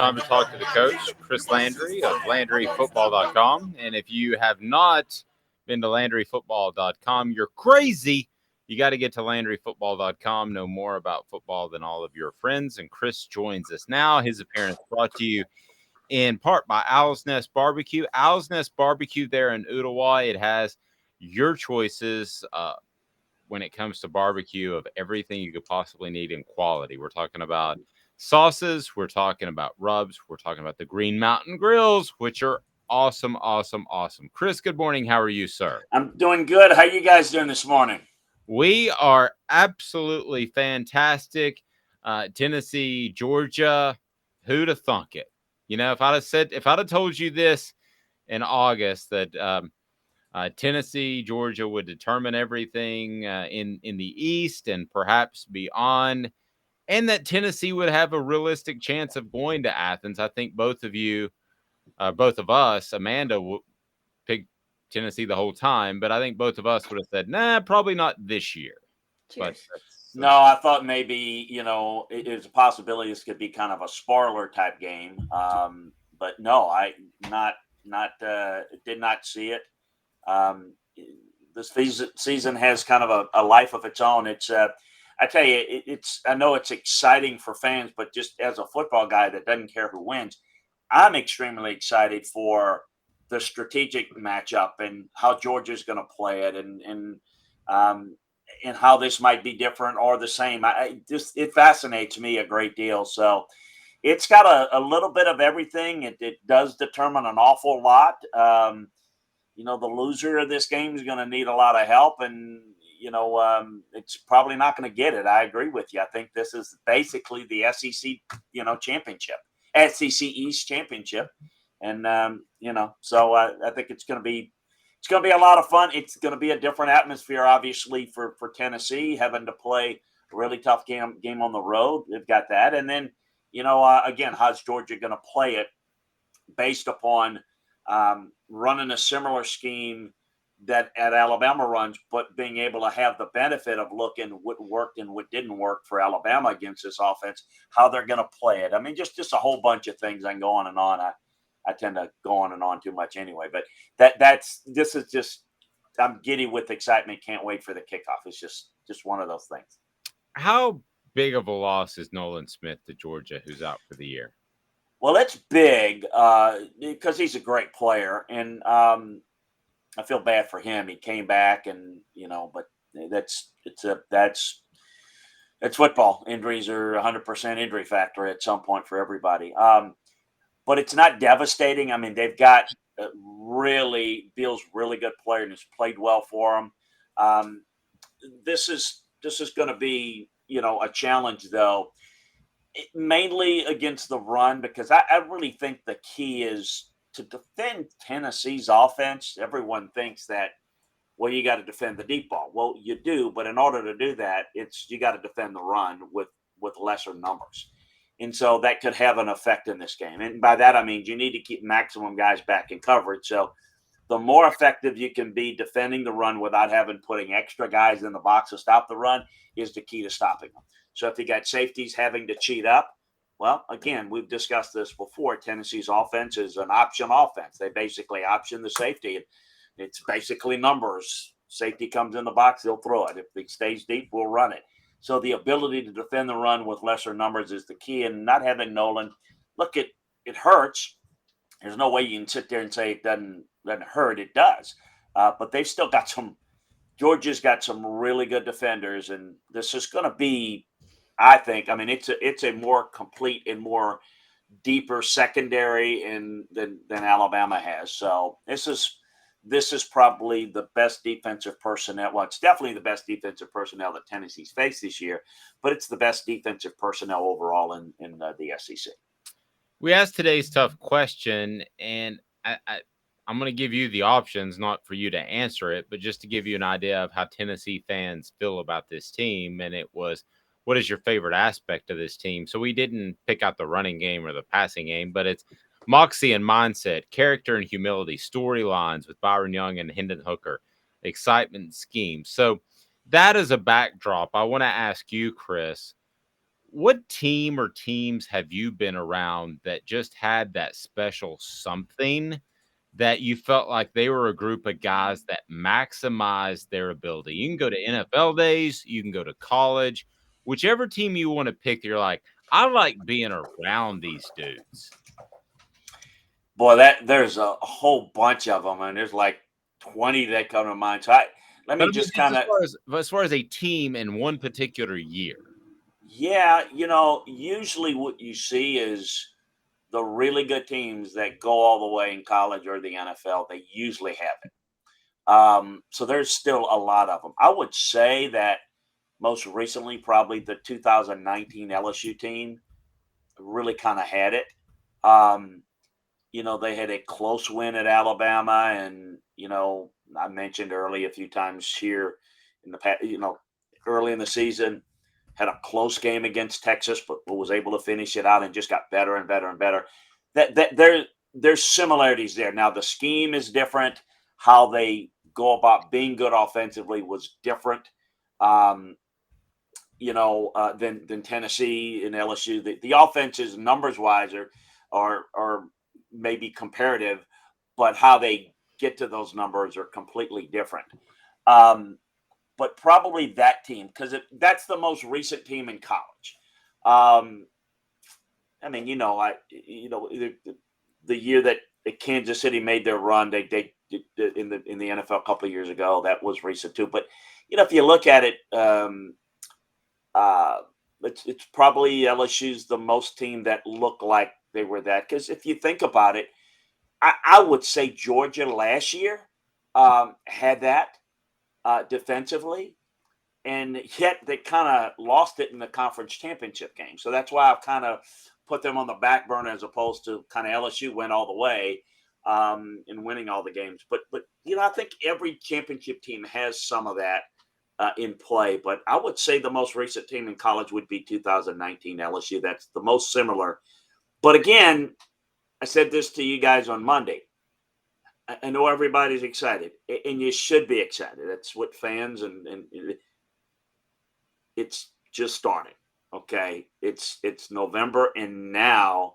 Time to talk to the coach, Chris Landry of LandryFootball.com. And if you have not been to LandryFootball.com, you're crazy. You got to get to LandryFootball.com, know more about football than all of your friends. And Chris joins us now. His appearance brought to you in part by Owl's Nest Barbecue. Owl's Nest Barbecue there in Ottawa. It has your choices when it comes to barbecue of everything you could possibly need in quality. We're talking about sauces. We're talking about rubs. We're talking about the Green Mountain Grills, which are awesome, awesome, awesome. Chris, good morning. How are you, sir? I'm doing good. How you guys doing this morning? We are absolutely fantastic. Tennessee, Georgia, who'd have thunk it? You know, if I'd have told you this in August that Tennessee, Georgia would determine everything in the East and perhaps beyond, and that Tennessee would have a realistic chance of going to Athens. I think both of us, Amanda picked Tennessee the whole time, but I think both of us would have said, nah, probably not this year. Cheers. No, I thought maybe, there's a possibility this could be kind of a spoiler type game. But no, I did not see it. This season has kind of a life of its own. It's I tell you, I know it's exciting for fans, but just as a football guy that doesn't care who wins, I'm extremely excited for the strategic matchup and how Georgia's going to play it, and how this might be different or the same. It fascinates me a great deal. So it's got a little bit of everything. It does determine an awful lot. The loser of this game is going to need a lot of help, and it's probably not going to get it. I agree with you. I think this is basically the SEC, championship, SEC East championship, and so I think it's going to be a lot of fun. It's going to be a different atmosphere, obviously, for Tennessee having to play a really tough game on the road. They've got that, and then again, how's Georgia going to play it based upon running a similar scheme that at Alabama runs, but being able to have the benefit of looking what worked and what didn't work for Alabama against this offense, how they're going to play it. I mean, just a whole bunch of things. I can go on and on. I tend to go on and on too much anyway, but this is just, I'm giddy with excitement. Can't wait for the kickoff. It's just one of those things. How big of a loss is Nolan Smith to Georgia, who's out for the year? Well, it's big because he's a great player, and I feel bad for him. He came back, and but that's football. Injuries are 100% injury factor at some point for everybody. But it's not devastating. I mean, they've got Beal's really good player and has played well for them. This is going to be a challenge though. Mainly against the run, because I really think the key is to defend Tennessee's offense. Everyone thinks that, well, you got to defend the deep ball. Well, you do, but in order to do that, you got to defend the run with lesser numbers. And so that could have an effect in this game. And by that, I mean you need to keep maximum guys back in coverage. So the more effective you can be defending the run without putting extra guys in the box to stop the run is the key to stopping them. So if you got safeties having to cheat up, well, again, we've discussed this before. Tennessee's offense is an option offense. They basically option the safety. It's basically numbers. Safety comes in the box, they'll throw it. If it stays deep, we'll run it. So the ability to defend the run with lesser numbers is the key. And not having Nolan, look, it hurts. There's no way you can sit there and say it doesn't hurt. It does. But they've still got Georgia's got some really good defenders, and this is going to be, I think, I mean, it's a more complete and more deeper secondary than Alabama has. So this is probably the best defensive personnel. Well, it's definitely the best defensive personnel that Tennessee's faced this year, but it's the best defensive personnel overall in the SEC. We asked today's tough question, and I'm going to give you the options, not for you to answer it, but just to give you an idea of how Tennessee fans feel about this team. And it was, what is your favorite aspect of this team? So we didn't pick out the running game or the passing game, but it's moxie and mindset, character and humility, storylines with Byron Young and Hendon Hooker, excitement and scheme. So that is a backdrop. I want to ask you, Chris, what team or teams have you been around that just had that special something that you felt like they were a group of guys that maximized their ability? You can go to NFL days, you can go to college, whichever team you want to pick, you're like, I like being around these dudes. Boy, there's a whole bunch of them, and there's like 20 that come to mind. So let But me I mean, just just kind of, as far as a team in one particular year. yeah, usually what you see is the really good teams that go all the way in college or the NFL. They usually have it. So there's still a lot of them. I would say that most recently, probably the 2019 LSU team really kind of had it. Um, they had a close win at Alabama, and I mentioned early a few times here in the past, early in the season, had a close game against Texas, but was able to finish it out and just got better and better and better. That there's similarities there. Now the scheme is different. How they go about being good offensively was different. Um, than Tennessee and LSU. The offenses numbers wise are maybe comparative, but how they get to those numbers are completely different. But probably that team, because that's the most recent team in college. I mean, the year that Kansas City made their run, they in the NFL a couple of years ago, that was recent too. But if you look at it, it's probably LSU's the most team that look like they were that. Because if you think about it, I would say Georgia last year had that defensively, and yet they kind of lost it in the conference championship game. So that's why I've kind of put them on the back burner as opposed to kind of LSU went all the way in winning all the games. But I think every championship team has some of that in play. But I would say the most recent team in college would be 2019 LSU. That's the most similar. But again, I said this to you guys on Monday. I know everybody's excited, and you should be excited. That's what fans and it's just starting. Okay, it's November, and now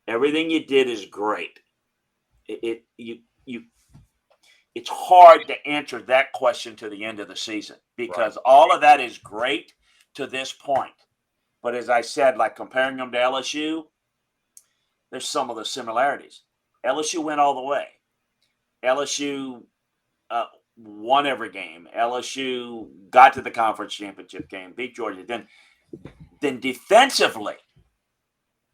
everything you did is great. You it's hard to answer that question to the end of the season because all of that is great to this point. But as I said, like comparing them to LSU, there's some of the similarities. LSU went all the way. LSU won every game. LSU got to the conference championship game, beat Georgia. Then defensively,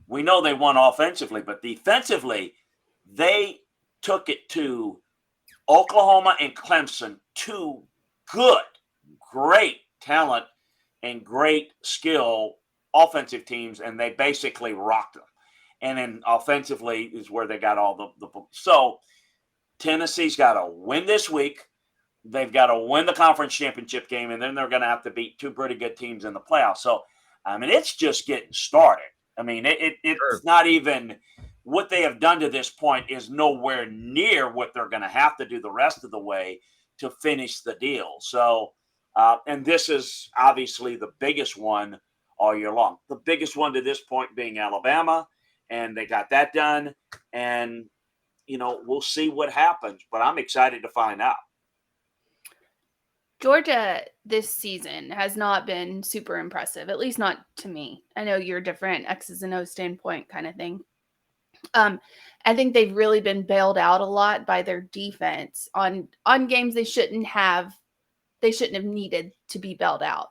we know they won offensively, but defensively, they took it to Oklahoma and Clemson, two good, great talent and great skill offensive teams, and they basically rocked them. And then offensively is where they got all the so Tennessee's got to win this week. They've got to win the conference championship game, and then they're going to have to beat two pretty good teams in the playoffs. So, I mean, it's just getting started. I mean, it's not even what they have done to this point is nowhere near what they're going to have to do the rest of the way to finish the deal. So, and this is obviously the biggest one all year long. The biggest one to this point being Alabama, and they got that done. And, we'll see what happens, but I'm excited to find out. Georgia this season has not been super impressive, at least not to me. I know you're different, X's and O's standpoint kind of thing. I think they've really been bailed out a lot by their defense on games they shouldn't have needed to be bailed out.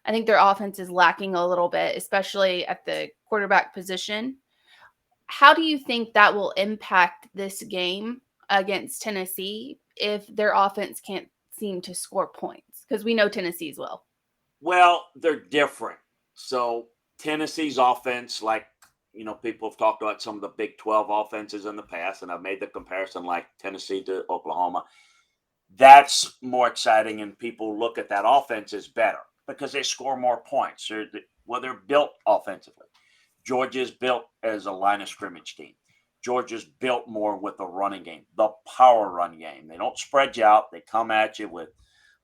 I think their offense is lacking a little bit, especially at the quarterback position. How do you think that will impact this game against Tennessee if their offense can't seem to score points? Because we know Tennessee's will. Well, they're different. So Tennessee's offense, like, people have talked about some of the Big 12 offenses in the past, and I've made the comparison like Tennessee to Oklahoma. That's more exciting, and people look at that offense as better because they score more points. They're built offensively. Georgia's built as a line of scrimmage team. Georgia's built more with the running game, the power run game. They don't spread you out. They come at you with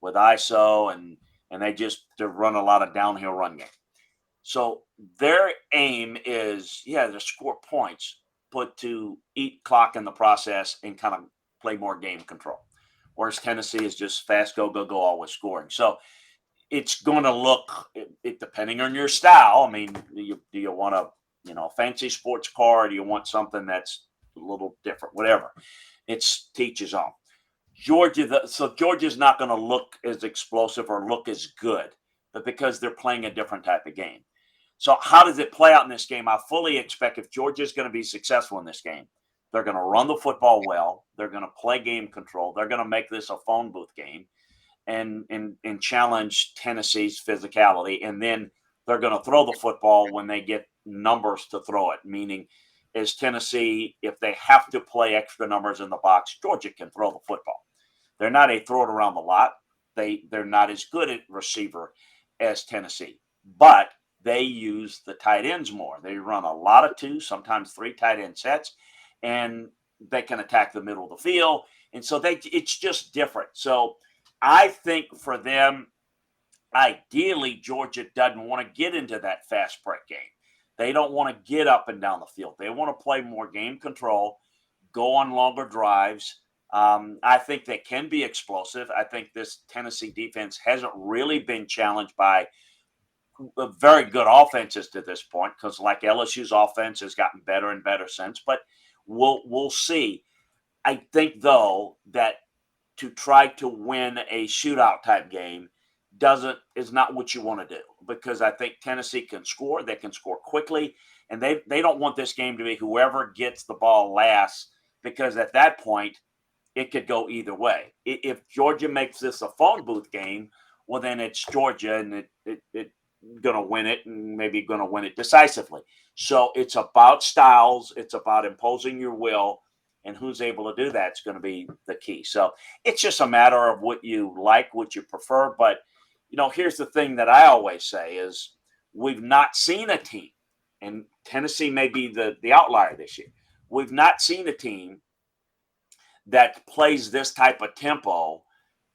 ISO, and they run a lot of downhill run game. So their aim is, to score points, but to eat clock in the process and kind of play more game control. Whereas Tennessee is just fast, go, always scoring. So it's going to look, depending on your style. I mean, do you want a fancy sports car, or do you want something that's a little different? Whatever. It's teaches on. Georgia's not going to look as explosive or look as good, but because they're playing a different type of game. So how does it play out in this game? I fully expect if Georgia's going to be successful in this game, they're going to run the football well. They're going to play game control. They're going to make this a phone booth game and challenge Tennessee's physicality. And then they're going to throw the football when they get numbers to throw it, meaning is Tennessee, if they have to play extra numbers in the box, Georgia can throw the football. They're not a throw it around the lot. They're not as good at receiver as Tennessee, but they use the tight ends more. They run a lot of 2, sometimes 3 tight end sets, and they can attack the middle of the field. And so it's just different. So I think for them, ideally, Georgia doesn't want to get into that fast break game. They don't want to get up and down the field. They want to play more game control, go on longer drives. I think they can be explosive. I think this Tennessee defense hasn't really been challenged by very good offenses to this point, because like LSU's offense has gotten better and better since. But we'll see. I think, though, that to try to win a shootout type game is not what you want to do, because I think Tennessee can score. They can score quickly, and they don't want this game to be whoever gets the ball last, because at that point it could go either way. If Georgia makes this a phone booth game, well, then it's Georgia, and it going to win it, and maybe going to win it decisively. So it's about styles. It's about imposing your will, and who's able to do that's going to be the key. So it's just a matter of what you like, what you prefer. But, here's the thing that I always say is we've not seen a team, and Tennessee may be the outlier this year. We've not seen a team that plays this type of tempo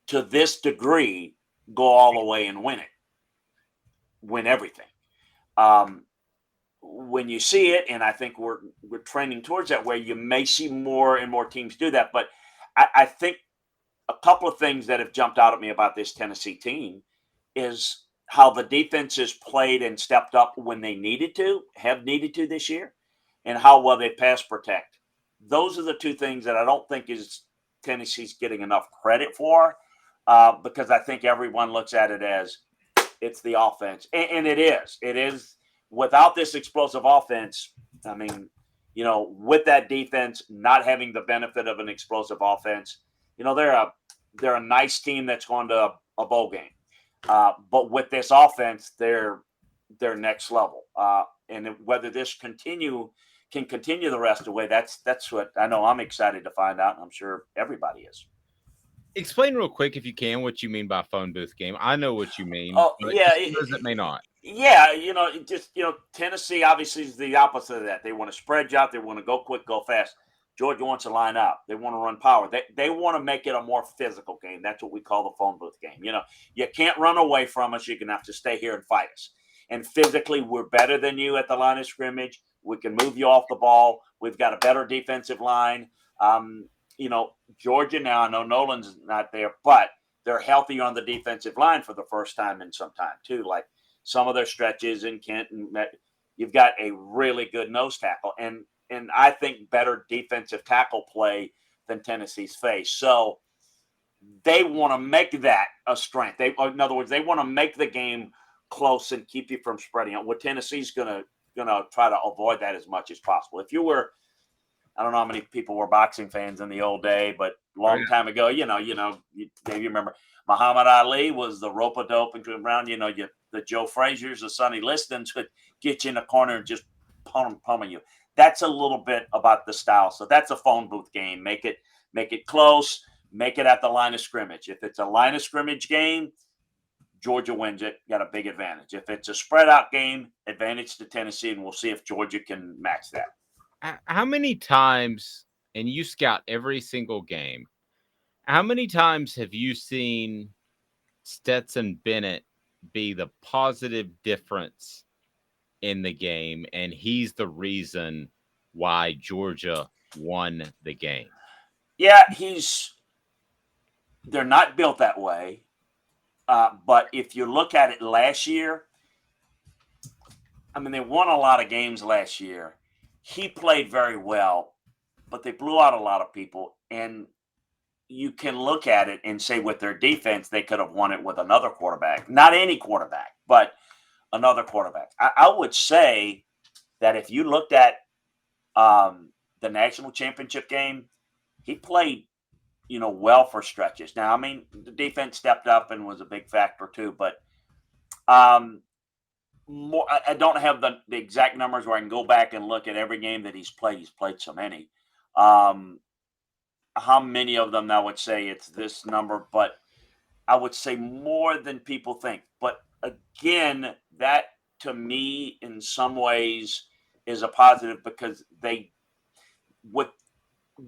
to this degree go all the way and win everything. When you see it, and I think we're trending towards that way, you may see more and more teams do that. But I think a couple of things that have jumped out at me about this Tennessee team is how the defense has played and stepped up when they have needed to this year, and how well they pass protect. Those are the 2 things that I don't think is Tennessee's getting enough credit for, because I think everyone looks at it as it's the offense, and it is. It is. Without this explosive offense, I mean, with that defense not having the benefit of an explosive offense, they're a nice team that's gone to a bowl game. But with this offense, they're next level. And whether this can continue the rest of the way, that's what I know I'm excited to find out, and I'm sure everybody is. Explain real quick, if you can, what you mean by phone booth game. I know what you mean. Oh, yeah. It may not. Yeah, Tennessee obviously is the opposite of that. They want to spread you out. They want to go quick, go fast. Georgia wants to line up. They want to run power. They want to make it a more physical game. That's what we call the phone booth game. You can't run away from us. You're going to have to stay here and fight us. And physically, we're better than you at the line of scrimmage. We can move you off the ball. We've got a better defensive line. Georgia now, I know Nolan's not there, but they're healthier on the defensive line for the first time in some time too. Like some of their stretches in Kent, and you've got a really good nose tackle, and I think better defensive tackle play than Tennessee's face. So they want to make that a strength. In other words, they want to make the game close and keep you from spreading out. What Tennessee's gonna try to avoid that as much as possible. If you were, I don't know how many people were boxing fans in the old day, but long time ago, you remember Muhammad Ali was the rope-a-dope and going around, the Joe Frazier's, the Sonny Listons would get you in the corner and just pummel you. That's a little bit about the style. So that's a phone booth game. Make it close, make it at the line of scrimmage. If it's a line of scrimmage game, Georgia wins it, got a big advantage. If it's a spread out game, advantage to Tennessee, and we'll see if Georgia can match that. How many times, and you scout every single game, how many times have you seen Stetson Bennett be the positive difference in the game, and he's the reason why Georgia won the game. Yeah, they're not built that way. But if you look at it last year, I mean, they won a lot of games last year. He played very well, but they blew out a lot of people. And you can look at it and say with their defense, they could have won it with another quarterback. Not any quarterback, but another quarterback. I would say that if you looked at the national championship game, he played, well for stretches. Now, I mean, the defense stepped up and was a big factor too, but I don't have the exact numbers where I can go back and look at every game that he's played. He's played so many. How many of them I would say it's this number, but I would say more than people think. But again, that to me in some ways is a positive because with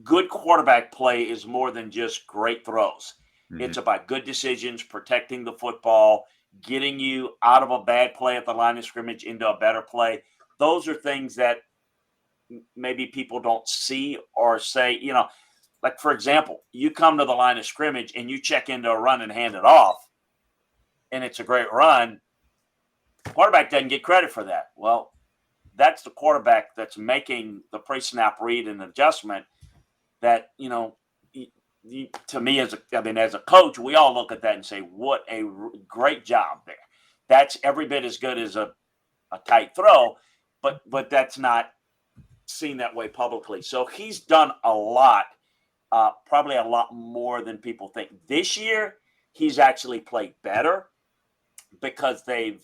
good quarterback play is more than just great throws. Mm-hmm. It's about good decisions, protecting the football, getting you out of a bad play at the line of scrimmage into a better play. Those are things that maybe people don't see or say, like, for example, you come to the line of scrimmage and you check into a run and hand it off, and it's a great run. The quarterback doesn't get credit for that. Well, that's the quarterback that's making the pre-snap read and adjustment that, to me as a coach, we all look at that and say, what a great job there. That's every bit as good as a tight throw, but that's not seen that way publicly. So he's done a lot, probably a lot more than people think. This year, he's actually played better because they've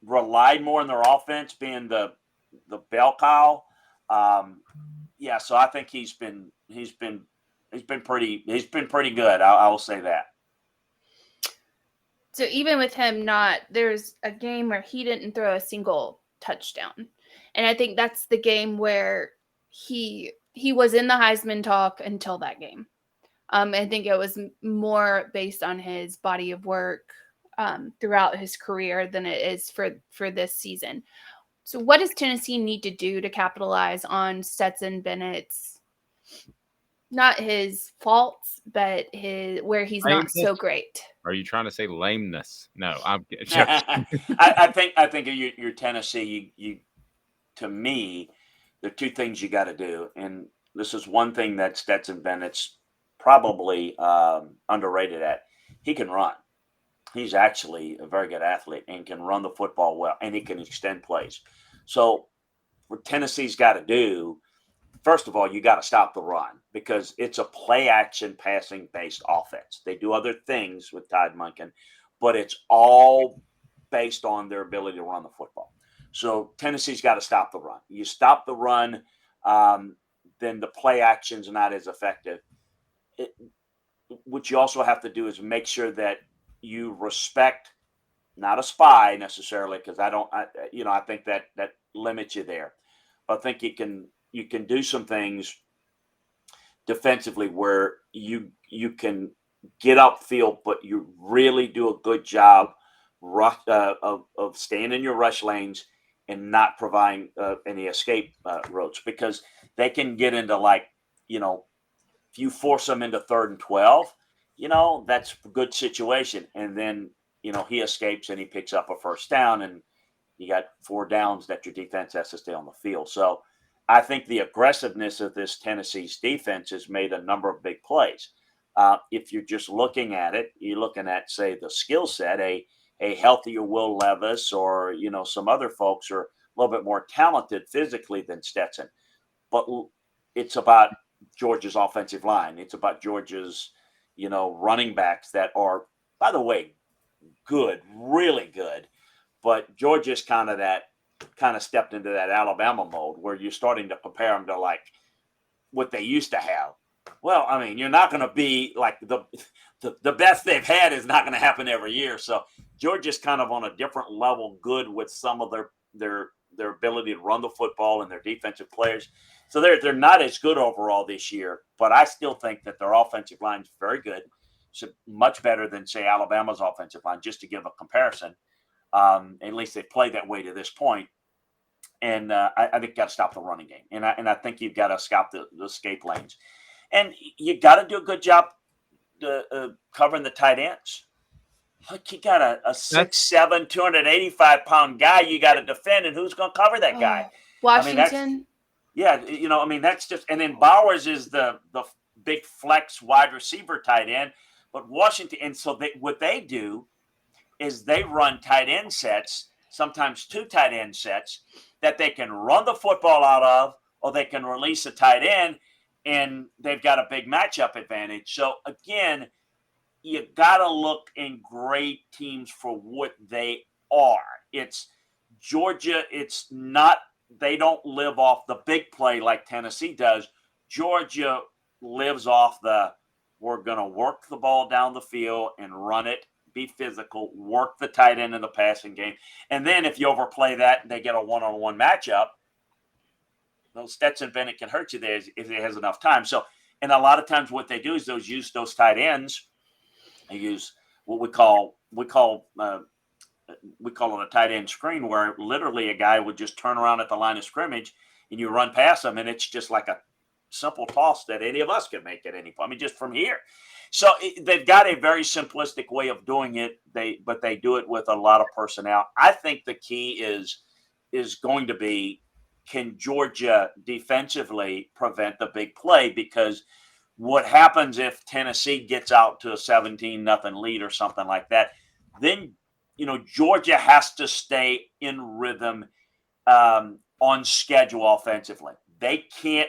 relied more on their offense being the bell cow. So I think he's been pretty good. I will say that. So even with him there's a game where he didn't throw a single touchdown. And I think that's the game where he was in the Heisman talk until that game. I think it was more based on his body of work throughout his career than it is for this season. So what does Tennessee need to do to capitalize on Stetson Bennett's, not his faults, but where he's not so great? Are you trying to say lameness? No, I'm I think your Tennessee, you to me, there are two things you got to do. And this is one thing that Stetson Bennett's probably underrated at. He can run. He's actually a very good athlete and can run the football well, and he can extend plays. So what Tennessee's got to do, first of all, you got to stop the run because it's a play-action, passing-based offense. They do other things with Todd Monken, but it's all based on their ability to run the football. So Tennessee's got to stop the run. You stop the run, then the play action's not as effective. What you also have to do is make sure that you respect, not a spy necessarily, because I think that limits you there. But I think you can do some things defensively where you can get upfield, but you really do a good job of staying in your rush lanes and not providing any escape routes, because they can get into if you force them into 3rd and 12, that's a good situation. And then, he escapes and he picks up a first down, and you got 4 downs that your defense has to stay on the field. So I think the aggressiveness of this Tennessee's defense has made a number of big plays. If you're just looking at it, you're looking at, say, the skill set, a healthier Will Levis or, some other folks are a little bit more talented physically than Stetson. But it's about Georgia's offensive line. It's about Georgia's, running backs that are, by the way, good, really good. But Georgia's kind of stepped into that Alabama mode where you're starting to compare them to what they used to have. Well, I mean, you're not going to be like the best they've had is not going to happen every year. So Georgia's kind of on a different level, good with some of their ability to run the football and their defensive players. So they're not as good overall this year, but I still think that their offensive line is very good. So much better than, say, Alabama's offensive line, just to give a comparison. At least they played that way to this point. And I think you got to stop the running game. And I think you've got to stop the escape lanes. And you got to do a good job covering the tight ends. Look, you got a 6'7", 285-pound guy you got to defend, and who's going to cover that guy? Washington. That's just – and then Bowers is the big flex wide receiver tight end. But Washington – and so what they do is they run tight end sets, sometimes 2 tight end sets, that they can run the football out of, or they can release a tight end, and they've got a big matchup advantage. So, again, you got to look in grade teams for what they are. It's Georgia. It's not – they don't live off the big play like Tennessee does. Georgia lives off we're going to work the ball down the field and run it, be physical, work the tight end in the passing game. And then if you overplay that and they get a one-on-one matchup, Stetson Bennett can hurt you there if he has enough time. So, and a lot of times what they do is use those tight ends. They use what we call it a tight end screen, where literally a guy would just turn around at the line of scrimmage and you run past him, and it's just like a simple toss that any of us can make at any point. I mean, just from here. So they've got a very simplistic way of doing it. But they do it with a lot of personnel. I think the key is going to be, can Georgia defensively prevent the big play? Because what happens if Tennessee gets out to a 17-0 lead or something like that? Then, Georgia has to stay in rhythm on schedule offensively. They can't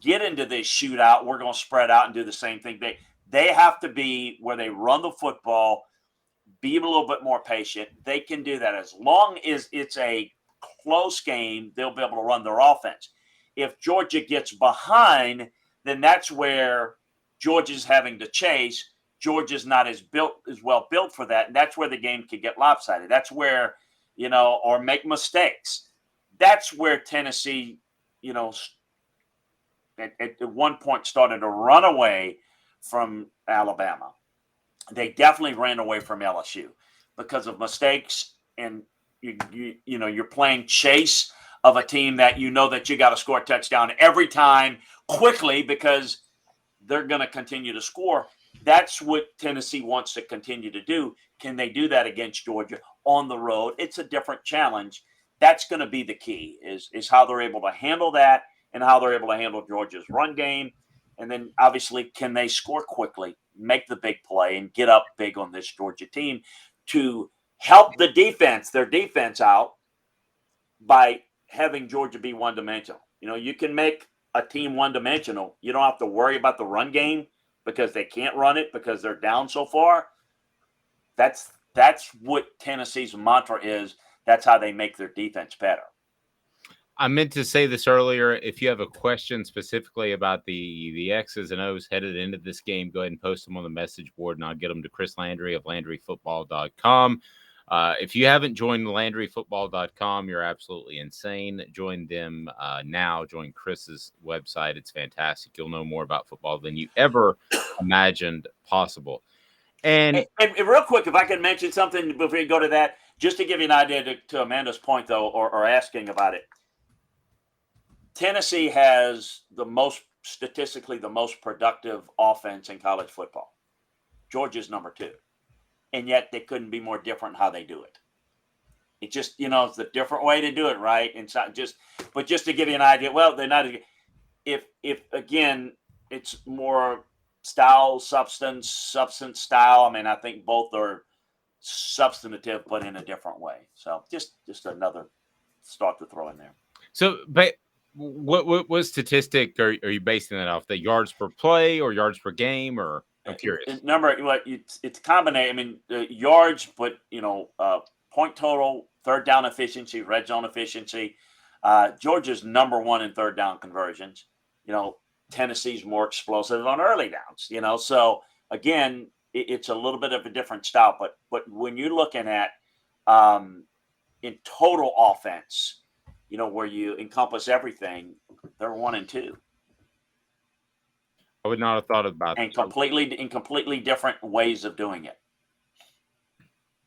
get into this shootout. We're going to spread out and do the same thing. They have to be where they run the football, be a little bit more patient. They can do that. As long as it's a close game, they'll be able to run their offense. If Georgia gets behind, then that's where Georgia's having to chase. Georgia's not as well built for that, and that's where the game could get lopsided. That's where, or make mistakes. That's where Tennessee, at one point started to run away from Alabama. They definitely ran away from LSU because of mistakes, and you're playing chase of a team that that you got to score a touchdown every time quickly because they're going to continue to score. That's what Tennessee wants to continue to do. Can they do that against Georgia on the road? It's a different challenge. That's going to be the key is how they're able to handle that and how they're able to handle Georgia's run game. And then, obviously, can they score quickly, make the big play, and get up big on this Georgia team to help their defense out by having Georgia be one-dimensional. You can make a team one-dimensional. You don't have to worry about the run game because they can't run it because they're down so far. That's what Tennessee's mantra is. That's how they make their defense better. I meant to say this earlier. If you have a question specifically about the X's and O's headed into this game, go ahead and post them on the message board, and I'll get them to Chris Landry of LandryFootball.com. If you haven't joined LandryFootball.com, you're absolutely insane. Join them now. Join Chris's website. It's fantastic. You'll know more about football than you ever imagined possible. And real quick, if I can mention something before you go to that, just to give you an idea to Amanda's point, though, or asking about it. Tennessee has statistically the most productive offense in college football. Georgia's number 2. And yet they couldn't be more different how they do it. It just, it's a different way to do it, right? And so but just to give you an idea, well, they're not, if again, it's more style, substance, style. I mean, I think both are substantive, but in a different way. So just another thought to throw in there. So, but what statistic are you basing that off? The yards per play or yards per game, or I'm curious. It's a combination. I mean, yards, but point total, third down efficiency, red zone efficiency. Georgia's number 1 in third down conversions. Tennessee's more explosive on early downs. So again, it's a little bit of a different style. But when you're looking at in total offense, where you encompass everything, they're 1 and 2. I would not have thought about that. And completely different ways of doing it.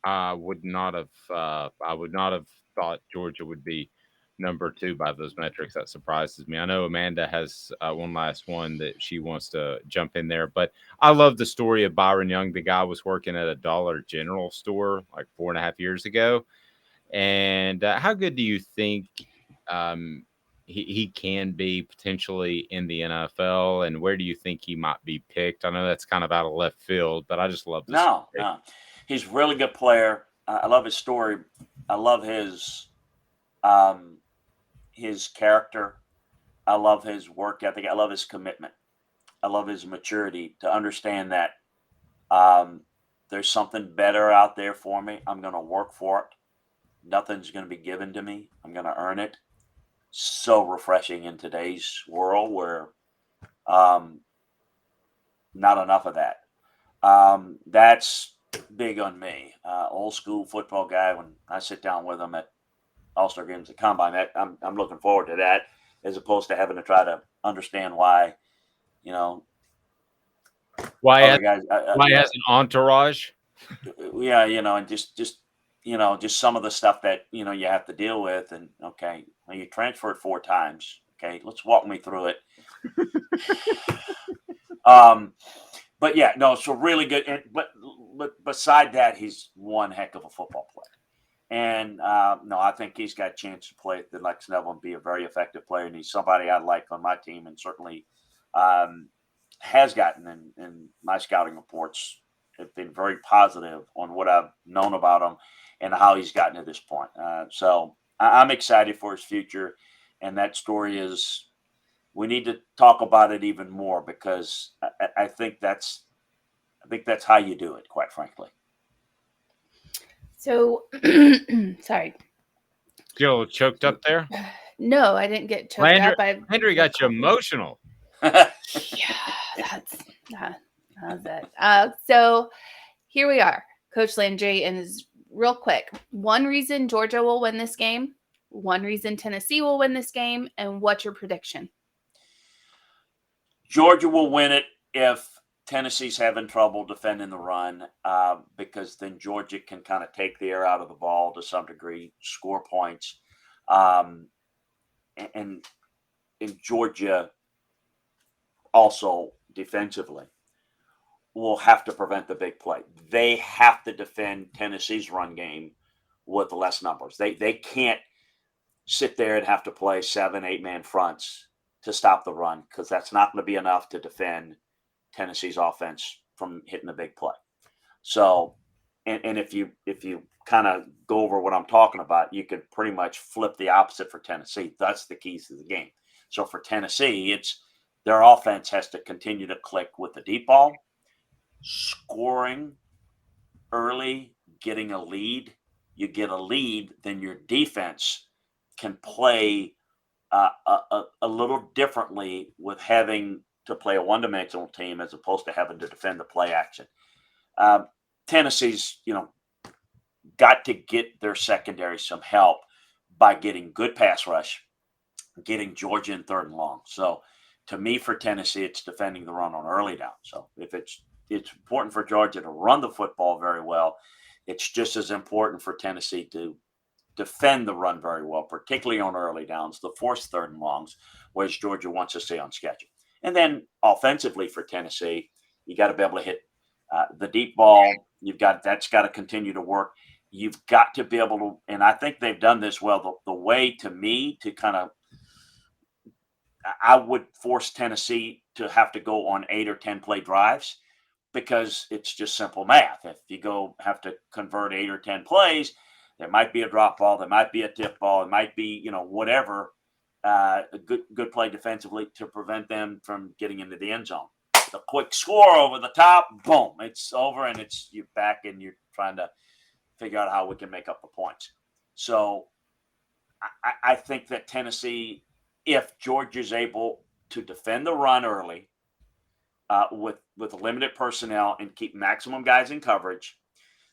I would not have thought Georgia would be number 2 by those metrics. That surprises me. I know Amanda has one last one that she wants to jump in there, but I love the story of Byron Young. The guy was working at a Dollar General store like 4.5 years ago. And how good do you think he can be potentially in the NFL? And where do you think he might be picked? I know that's kind of out of left field, but I just love this. No, no. He's a really good player. I love his story. I love his character. I love his work ethic. I love his commitment. I love his maturity to understand that there's something better out there for me. I'm going to work for it. Nothing's going to be given to me. I'm going to earn it. So refreshing in today's world where not enough of that. That's big on me. Old school football guy. When I sit down with him at All-Star games at Combine, I'm looking forward to that, as opposed to having to try to understand why, why other guys. he has an entourage. Yeah, and just some of the stuff that you have to deal with. And okay, well, you transferred 4 times. Okay, let's walk me through it. But yeah, no, so really good. But beside that, he's one heck of a football player. And no, I think he's got a chance to play at the next level and be a very effective player. And he's somebody I'd like on my team, and certainly has gotten in my scouting reports have been very positive on what I've known about him and how he's gotten to this point. So I'm excited for his future. And that story is, we need to talk about it even more, because I think that's how you do it, quite frankly. So, sorry. You a little choked up there? No, I didn't get choked up. Landry got you emotional. Yeah, that's it. So here we are, Coach Landry, and is real quick. One reason Georgia will win this game, one reason Tennessee will win this game, and what's your prediction? Georgia will win it if Tennessee's having trouble defending the run, because then Georgia can kind of take the air out of the ball to some degree, score points, and Georgia also defensively will have to prevent the big play. They have to defend Tennessee's run game with less numbers. They can't sit there and have to play 7-8 man fronts to stop the run, because that's not going to be enough to defend Tennessee's offense from hitting the big play. So, and if you kind of go over what I'm talking about, you could pretty much flip the opposite for Tennessee. That's the keys to the game. So for Tennessee, it's their offense has to continue to click with the deep ball, scoring early, getting a lead. You get a lead, then your defense can play a little differently with having to play a one-dimensional team as opposed to having to defend the play action. Tennessee's, got to get their secondary some help by getting good pass rush, getting Georgia in 3rd and long. So to me, for Tennessee, it's defending the run on early down. So if it's important for Georgia to run the football very well, it's just as important for Tennessee to defend the run very well, particularly on early downs, the forced 3rd and longs, whereas Georgia wants to stay on schedule. And then offensively for Tennessee, you got to be able to hit the deep ball. That's got to continue to work. You've got to be able to, and I think they've done this well. The way to me to kind of, I would force Tennessee to have to go on 8 or 10 play drives, because it's just simple math. If you have to convert 8 or 10 plays, there might be a drop ball, there might be a tip ball, it might be, whatever, a good play defensively to prevent them from getting into the end zone. The quick score over the top, boom, it's over, and you're back, and you're trying to figure out how we can make up the points. So I think that Tennessee, if Georgia's able to defend the run early with limited personnel and keep maximum guys in coverage,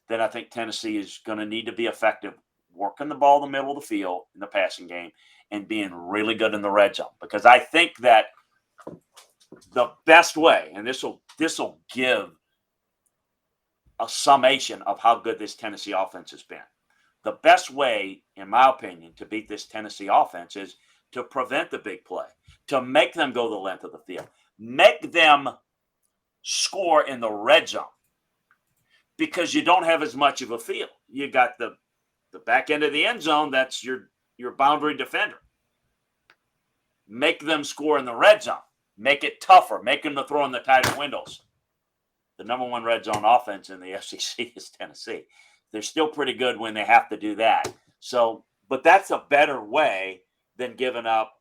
then I think Tennessee is going to need to be effective working the ball in the middle of the field in the passing game and being really good in the red zone. Because I think that the best way, and this will give a summation of how good this Tennessee offense has been. the best way, in my opinion, to beat this Tennessee offense is to prevent the big play, to make them go the length of the field, make them score in the red zone, because you don't have as much of a field. You got the back end of the end zone, that's your boundary defender. Make them score in the red zone. Make it tougher. Make them to throw in the tighter windows. The number one red zone offense in the SEC is Tennessee. They're still pretty good when they have to do that. So, but that's a better way than giving up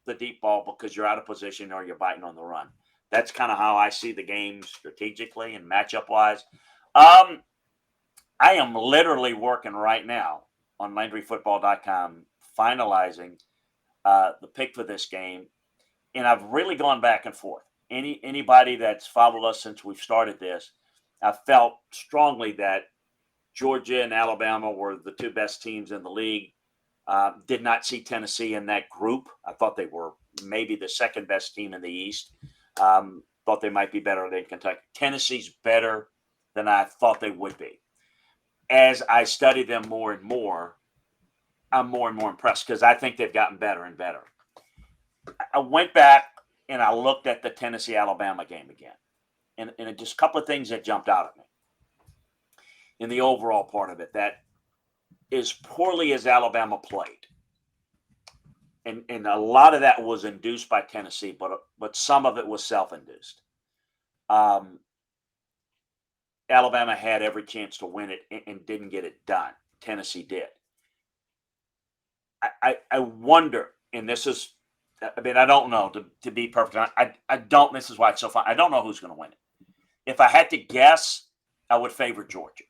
the deep ball because you're out of position or you're biting on the run. That's kind of how I see the game strategically and matchup-wise. I am literally working right now on LandryFootball.com, finalizing the pick for this game, and I've really gone back and forth. Anybody that's followed us since we've started this, I felt strongly that Georgia and Alabama were the two best teams in the league. Did not see Tennessee in that group. I thought they were maybe the second best team in the East. Thought they might be better than Kentucky. Tennessee's better than I thought they would be. As I study them more and more, I'm more and more impressed because I think they've gotten better and better. I went back and I looked at the Tennessee-Alabama game again. And just a couple of things that jumped out at me in the overall part of it, that as poorly as Alabama played, and a lot of that was induced by Tennessee, but some of it was self-induced. Alabama had every chance to win it and didn't get it done. Tennessee did. I wonder, and this is, I mean, I don't know, to be perfect. I don't, this is why it's so fun. I don't know who's going to win it. If I had to guess, I would favor Georgia,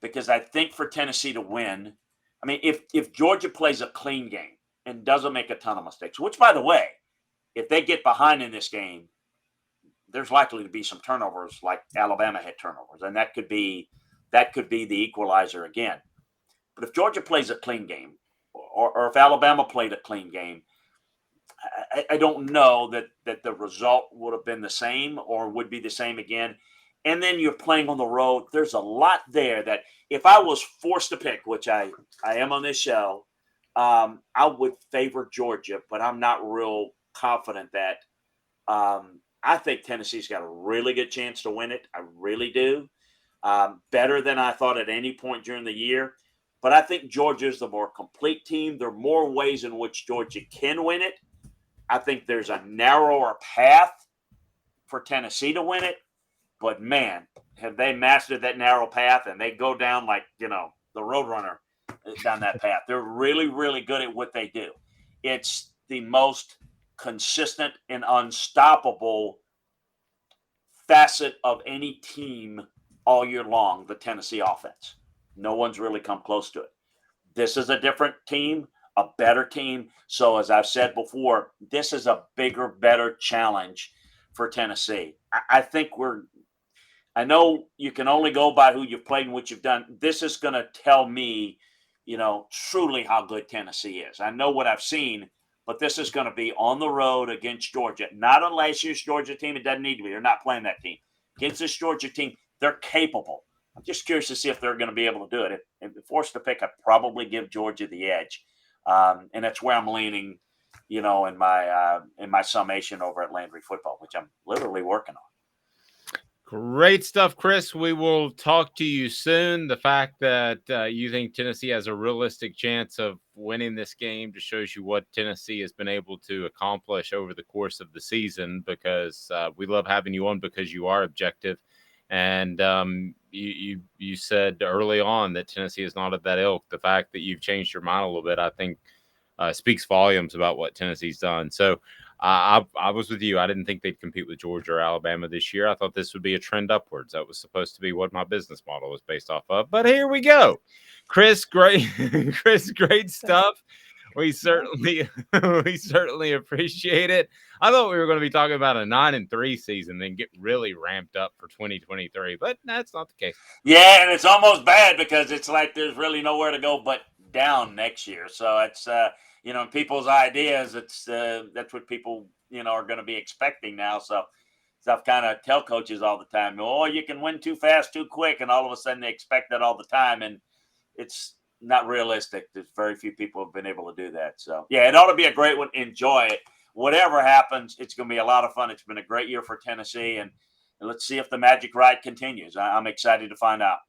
because I think for Tennessee to win, I mean, if Georgia plays a clean game and doesn't make a ton of mistakes, which, by the way, if they get behind in this game, there's likely to be some turnovers like Alabama had turnovers, and that could be the equalizer again. But if Georgia plays a clean game, or if Alabama played a clean game, I don't know that the result would have been the same or would be the same again. And then you're playing on the road. There's a lot there that if I was forced to pick, which I am on this show, I would favor Georgia, but I'm not real confident that. I think Tennessee's got a really good chance to win it. I really do. Better than I thought at any point during the year. But I think Georgia's the more complete team. There are more ways in which Georgia can win it. I think there's a narrower path for Tennessee to win it. But, man, have they mastered that narrow path, and they go down like, the Roadrunner down that path. They're really, really good at what they do. It's the most consistent and unstoppable facet of any team all year long, the Tennessee offense. No one's really come close to it. This is a different team, a better team. So as I've said before, this is a bigger, better challenge for Tennessee. I think I know you can only go by who you've played and what you've done. This is going to tell me, truly how good Tennessee is. I know what I've seen, but this is going to be on the road against Georgia. Not on last year's Georgia team. It doesn't need to be. They're not playing that team. Against this Georgia team, they're capable. I'm just curious to see if they're going to be able to do it. If forced to pick, I'd probably give Georgia the edge. And that's where I'm leaning, in my summation over at Landry Football, which I'm literally working on. Great stuff, Chris. We will talk to you soon. The fact that you think Tennessee has a realistic chance of winning this game just shows you what Tennessee has been able to accomplish over the course of the season, because we love having you on because you are objective. And you said early on that Tennessee is not of that ilk. The fact that you've changed your mind a little bit, I think, speaks volumes about what Tennessee's done. So I was with you. I didn't think they'd compete with Georgia or Alabama this year. I thought this would be a trend upwards. That was supposed to be what my business model was based off of. But here we go. Chris, great stuff. We certainly appreciate it. I thought we were going to be talking about a 9-3 season, then get really ramped up for 2023, but that's not the case. Yeah, and it's almost bad because it's like there's really nowhere to go but down next year. So it's people's ideas. It's that's what people are going to be expecting now. So I've kind of tell coaches all the time, you can win too fast, too quick, and all of a sudden they expect that all the time, and it's not realistic. There's very few people have been able to do that. So, yeah, it ought to be a great one. Enjoy it. Whatever happens, it's going to be a lot of fun. It's been a great year for Tennessee, and let's see if the magic ride continues. I'm excited to find out.